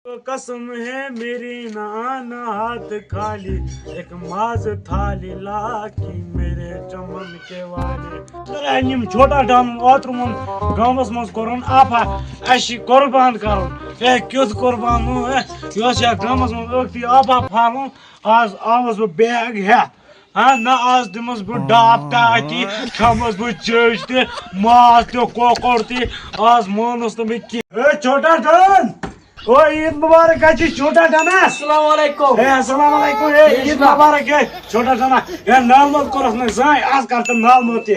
कसम है मेरी ना आना हाथ खाली एक माज थाली लाकी मेरे चमन के वाले निम छोटा डाम ओत्रमन गांवस मज करन आपा अशी कुर्बान करन ए क्युत कुर्बान नु योस या गांवस मज ओक्ति आपा फालन आज आवस ब बैग है हाँ ना आज दिमस बु डाप ताती खमस बु चेज ते मास ते कोकर ते आज मानस त में की ए छोटा डान ओ ईद मुबारक है छोटा डाना अस्सलाम वालेकुम अस्सलाम वालेकुम ईद मुबारक है छोटा डाना ए नाल मत करस न जाय आज करत नाल मत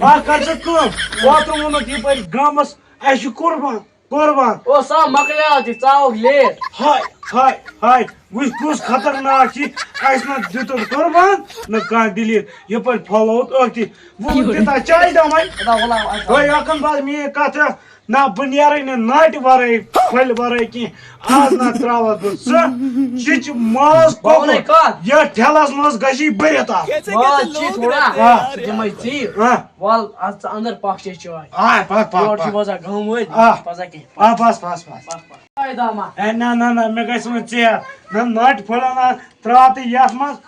आ कर कम वातो मन की पर गामस ऐश कुर्बान ओ सा मकले दी चाव ले हाय वुस कुस खतरनाक छी ऐस न दितो कुर्बान न का दिली ये पर फॉलोट ओती वो दिता चाय दमाई ओए अकन बाद मी कथ ना बुनियारे ने नाट वरे फल वरे की आज ना त्रावा चिच मास को ये ठेलास मस गशी बरता वाल ची थोड़ा जमाई ची वाल आज अंदर पाक चे चाय आ पाक और की वजह गांव में पजा के बस आय दामा ए ना मैं गस में चे ना नाट फलाना त्राते यास मस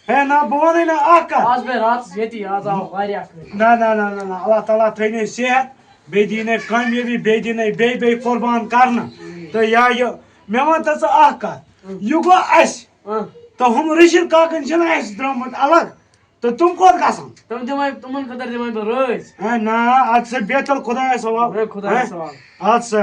है ना बोने ना आका आज बे रात येती आज आओ वारिया ना अल्लाह ताला थने सेहत बेदीने कामयाबी बेदीने बे कुर्बान करना तो या ये मैं वन तस आका यु गो अस तो हम ऋषि काकन छन अस द्रमत अलग तो तुम कोत गसन तुमन खतर दिमाई बरोज ना आज से बेतल खुदा सवाल खुदा सवाल आज से